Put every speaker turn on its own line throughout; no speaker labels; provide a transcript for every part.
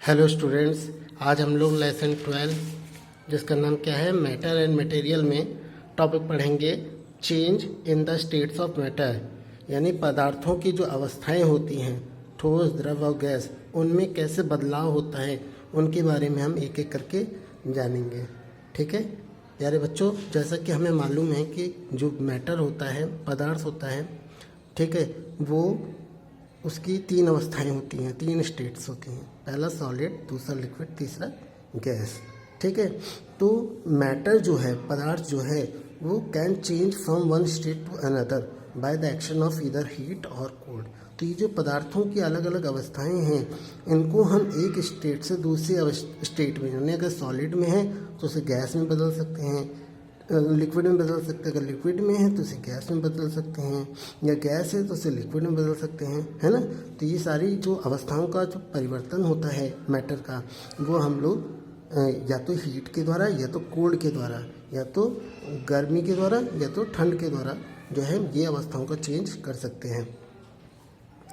Hello students, आज हम लोग लेसन 12 जिसका नाम क्या है मैटर एंड मटेरियल में टॉपिक पढ़ेंगे change in the states of matter, यानी पदार्थों की जो अवस्थाएं होती हैं ठोस, द्रव और गैस, उनमें कैसे बदलाव होता है उनके बारे में हम एक एक करके जानेंगे। ठीक है प्यारे बच्चों, जैसा कि हमें मालूम है कि जो मैटर होता है, पदार्थ होता है, ठीक है, वो उसकी तीन अवस्थाएं होती हैं, तीन स्टेट्स होती हैं। पहला सॉलिड, दूसरा लिक्विड, तीसरा गैस। ठीक है, तो मैटर जो है, पदार्थ जो है, वो can change from one state to another by the action of either heat और कोल्ड। तो ये जो पदार्थों की अलग अलग अवस्थाएं हैं, इनको हम एक स्टेट से दूसरी स्टेट में, यानी अगर सॉलिड में है तो उसे गैस में बदल सकते हैं, लिक्विड में बदल सकते हैं, अगर लिक्विड में है तो उसे गैस में बदल सकते हैं, या गैस है तो उसे लिक्विड में बदल सकते हैं, है ना। तो ये सारी जो अवस्थाओं का जो परिवर्तन होता है मैटर का, वो हम लोग या तो हीट के द्वारा, या तो कोल्ड के द्वारा, या तो गर्मी के द्वारा, या तो ठंड के द्वारा जो है ये अवस्थाओं का चेंज कर सकते हैं।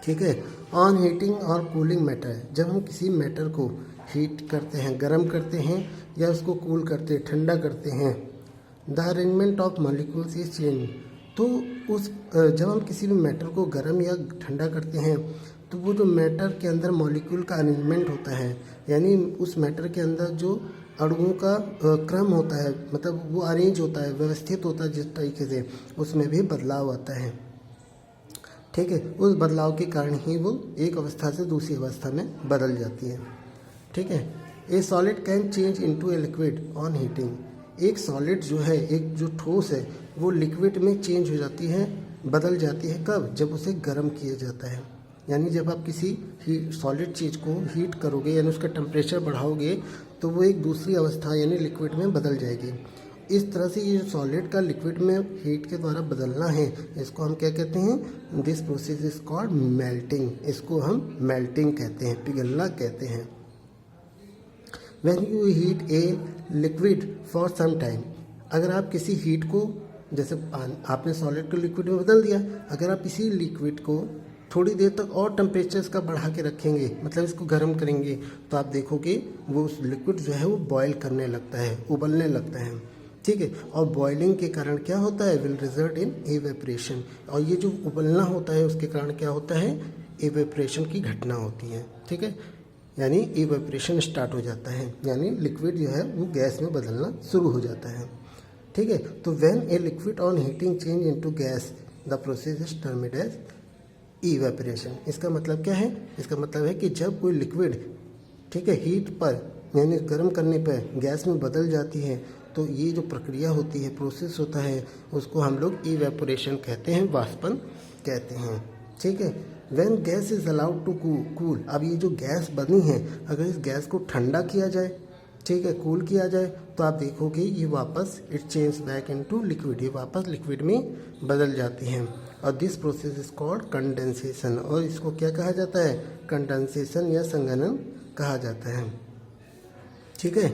ठीक है, ऑन हीटिंग और कूलिंग मैटर, जब हम किसी मैटर को हीट करते हैं, गर्म करते हैं, या उसको कूल करते हैं, ठंडा करते हैं, the arrangement of molecules is change. तो उस जब हम किसी भी मैटर को गर्म या ठंडा करते हैं तो वो जो मैटर के अंदर मॉलिक्यूल का अरेंजमेंट होता है, यानी उस मैटर के अंदर जो अणुओं का क्रम होता है, मतलब वो अरेंज होता है, व्यवस्थित होता है जिस तरीके से, उसमें भी बदलाव आता है। ठीक है, उस बदलाव के कारण ही वो एक अवस्था से दूसरी अवस्था में बदल जाती है। ठीक है, ए solid can change into A liquid on heating. एक सॉलिड जो है, एक जो ठोस है, वो लिक्विड में चेंज हो जाती है, बदल जाती है। कब? जब उसे गर्म किया जाता है। यानी जब आप किसी सॉलिड चीज़ को हीट करोगे, यानी उसका टेम्परेचर बढ़ाओगे, तो वो एक दूसरी अवस्था यानी लिक्विड में बदल जाएगी। इस तरह से ये सॉलिड का लिक्विड में हीट के द्वारा बदलना है, इसको हम क्या कहते हैं? This process is called melting. इसको हम मेल्टिंग कहते हैं, पिघलना कहते हैं। When you heat a liquid for some time, अगर आप किसी हीट को, जैसे आपने सॉलिड को लिक्विड में बदल दिया, अगर आप इसी लिक्विड को थोड़ी देर तक और टेम्परेचर इसका बढ़ा के रखेंगे, मतलब इसको गर्म करेंगे, तो आप देखोगे वो उस लिक्विड जो है वो बॉयल करने लगता है, उबलने लगता है। ठीक है, और बॉइलिंग के कारण क्या होता है? Will result in evaporation. और ये जो उबलना होता है उसके कारण क्या होता है? एवेपरेशन की घटना होती है। ठीक है, यानी इवेपरेशन स्टार्ट हो जाता है, यानी लिक्विड जो है वो गैस में बदलना शुरू हो जाता है। ठीक है, तो when a liquid on heating change into gas the process is termed as evaporation. इसका मतलब क्या है? इसका मतलब है कि जब कोई लिक्विड, ठीक है, हीट पर यानी गर्म करने पर गैस में बदल जाती है, तो ये जो प्रक्रिया होती है, प्रोसेस होता है, उसको हम लोग इवेपोरेशन कहते हैं, वाष्पन कहते हैं। ठीक है, when gas is allowed to cool. अब ये जो गैस बनी है, अगर इस गैस को ठंडा किया जाए, ठीक है, कूल किया जाए, तो आप देखोगे ये वापस it change back into liquid, ये वापस लिक्विड में बदल जाती हैं। और this process is called condensation. और इसको क्या कहा जाता है? कंडेंसेशन या संघनन कहा जाता है। ठीक है,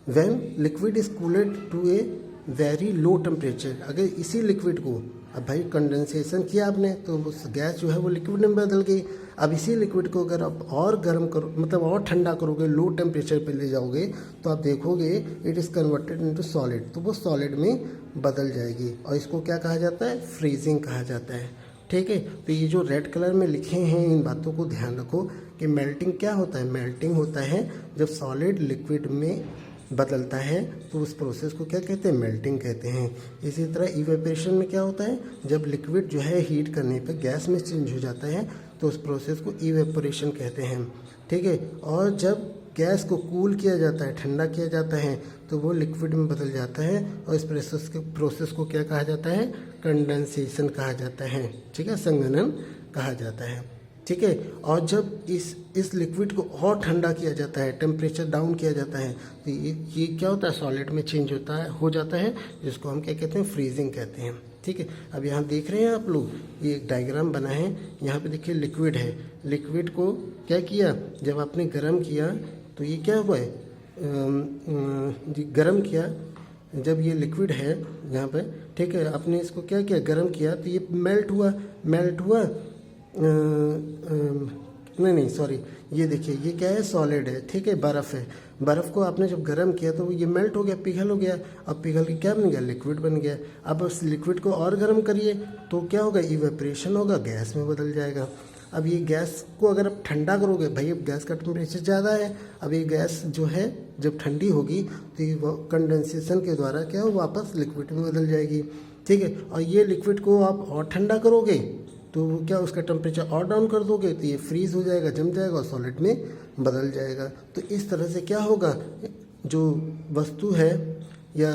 when liquid is cooled to a very low temperature, अगर इसी लिक्विड को, अब भाई कंडेंसेशन किया आपने तो उस गैस जो है वो लिक्विड में बदल गई। अब इसी लिक्विड को अगर आप और गर्म करो, मतलब और ठंडा करोगे, लो टेम्परेचर पे ले जाओगे, तो आप देखोगे it is converted into solid, तो वो सॉलिड में बदल जाएगी। और इसको क्या कहा जाता है? फ्रीजिंग कहा जाता है। ठीक है, तो ये जो रेड कलर में लिखे हैं, इन बातों को ध्यान रखो कि मेल्टिंग क्या होता है? मेल्टिंग होता है जब सॉलिड लिक्विड में बदलता है, तो उस प्रोसेस को क्या कहते हैं? मेल्टिंग कहते हैं। इसी तरह इवेपोरेशन में क्या होता है? जब लिक्विड जो है हीट करने पर गैस में चेंज हो जाता है, तो उस प्रोसेस को इवेपोरेशन कहते हैं। ठीक है, और जब गैस को कूल किया जाता है, ठंडा किया जाता है, तो वो लिक्विड में बदल जाता है, और इस प्रोसेस को क्या कहा जाता है? कंडेंसेशन कहा जाता है। ठीक है, संघनन कहा जाता है। ठीक है, और जब इस लिक्विड को और ठंडा किया जाता है, टेम्परेचर डाउन किया जाता है, तो ये क्या होता है? सॉलिड में चेंज हो जाता है, जिसको हम क्या कहते हैं? फ्रीजिंग कहते हैं। ठीक है, अब यहाँ देख रहे हैं आप लोग, ये एक डायग्राम बना है, यहाँ पे देखिए लिक्विड है। लिक्विड को क्या किया? जब आपने गर्म किया तो ये क्या हुआ है? गर्म किया, जब ये लिक्विड है यहाँ पे, ठीक है, आपने इसको क्या किया? गर्म किया, तो ये मेल्ट हुआ। नहीं सॉरी, ये देखिए ये क्या है, सॉलिड है, ठीक है, बर्फ़ है। बर्फ़ को आपने जब गर्म किया तो ये मेल्ट हो गया, पिघल हो गया। अब पिघल के क्या बन गया, लिक्विड बन गया। अब उस लिक्विड को और गर्म करिए तो क्या होगा, इवेपरेशन होगा, गैस में बदल जाएगा। अब ये गैस को अगर आप ठंडा करोगे, भाई अब गैस का टेम्परेचर ज़्यादा है, अब ये गैस जो है जब ठंडी होगी तो ये कंडेंसेशन के द्वारा क्या हो, वापस लिक्विड में बदल जाएगी, ठीक है। और ये लिक्विड को आप और ठंडा करोगे तो क्या उसका टेम्परेचर और डाउन कर दोगे तो ये फ्रीज हो जाएगा, जम जाएगा और सॉलिड में बदल जाएगा। तो इस तरह से क्या होगा, जो वस्तु है या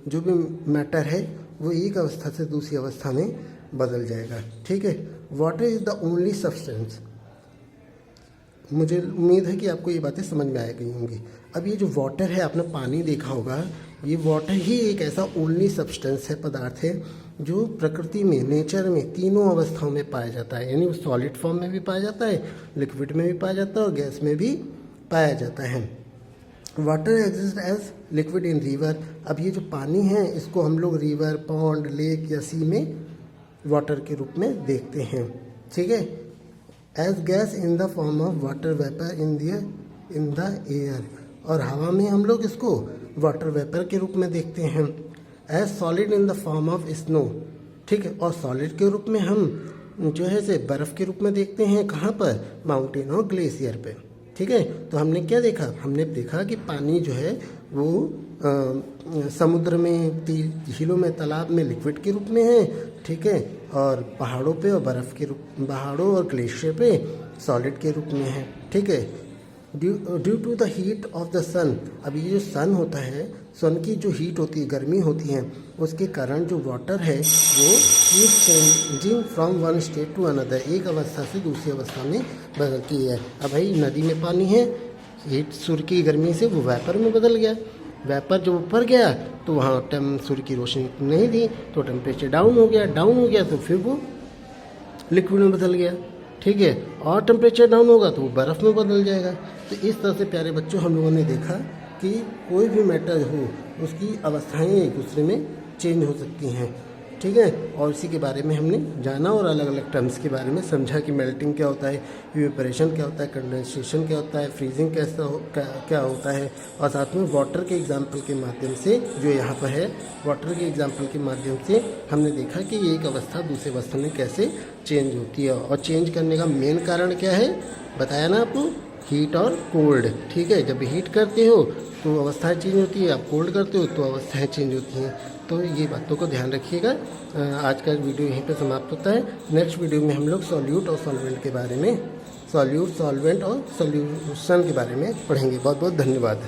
जो भी मैटर है वो एक अवस्था से दूसरी अवस्था में बदल जाएगा, ठीक है। Water is the only substance. मुझे उम्मीद है कि आपको ये बातें समझ में आ गई होंगी। अब ये जो वाटर है, आपने पानी देखा होगा, ये वाटर ही एक ऐसा ओनली सब्सटेंस है, पदार्थ है, जो प्रकृति में, नेचर में तीनों अवस्थाओं में पाया जाता है। यानी वो सॉलिड फॉर्म में भी पाया जाता है, लिक्विड में भी पाया जाता है और गैस में भी पाया जाता है। Water exist as liquid in river. अब ये जो पानी है इसको हम लोग रिवर, पॉन्ड, लेक या सी में वाटर के रूप में देखते हैं, ठीक है। As gas in the form of water vapour in the air. और हवा में हम लोग इसको वाटर वेपर के रूप में देखते हैं। As solid in the form of snow, ठीक है। और सॉलिड के रूप में हम जो है से बर्फ़ के रूप में देखते हैं, कहाँ पर, माउंटेन और ग्लेशियर पे, ठीक है। तो हमने क्या देखा, हमने देखा कि पानी जो है वो समुद्र में, झीलों में, तालाब में लिक्विड के रूप में है, ठीक है। और पहाड़ों पे और बर्फ़ के रूप, पहाड़ों और ग्लेशियर पे सॉलिड के रूप में है, ठीक है। Due to the heat of the sun. अब ये जो सन होता है, सन की जो हीट होती है, गर्मी होती है, उसके कारण जो वाटर है वो keep changing from one state to another, एक अवस्था से दूसरी अवस्था में बदलती है। अब भाई नदी में पानी है, हीट सूर्य की गर्मी से वो वेपर में बदल गया। वेपर जब ऊपर गया तो वहाँ सूर्य की रोशनी नहीं थी तो टेम्परेचर डाउन हो गया तो फिर वो लिक्विड में बदल गया, ठीक है। और टेम्परेचर डाउन होगा तो वो बर्फ़ में बदल जाएगा। तो इस तरह से प्यारे बच्चों हम लोगों ने देखा कि कोई भी मैटर हो उसकी अवस्थाएं एक दूसरे में चेंज हो सकती हैं, ठीक है। और इसी के बारे में हमने जाना और अलग अलग टर्म्स के बारे में समझा कि मेल्टिंग क्या होता है, इवेपोरेशन क्या होता है, कंडेंसेशन क्या होता है, फ्रीजिंग क्या होता है। और साथ में वाटर के एग्जाम्पल के माध्यम से, जो यहाँ पर है, वाटर के एग्जाम्पल के माध्यम से हमने देखा कि एक अवस्था दूसरी अवस्था में कैसे चेंज होती है। और चेंज करने का मेन कारण क्या है, बताया ना आपको, हीट और कोल्ड, ठीक है। जब हीट करते हो तो अवस्थाएं चेंज होती है, आप कोल्ड करते हो तो अवस्थाएं चेंज होती हैं। तो ये बातों को ध्यान रखिएगा। आज का वीडियो यहीं पे समाप्त होता है। नेक्स्ट वीडियो में हम लोग सॉल्यूट और सॉल्वेंट के बारे में, सॉल्यूट, सॉल्वेंट और सॉल्यूशन के बारे में पढ़ेंगे। बहुत बहुत धन्यवाद।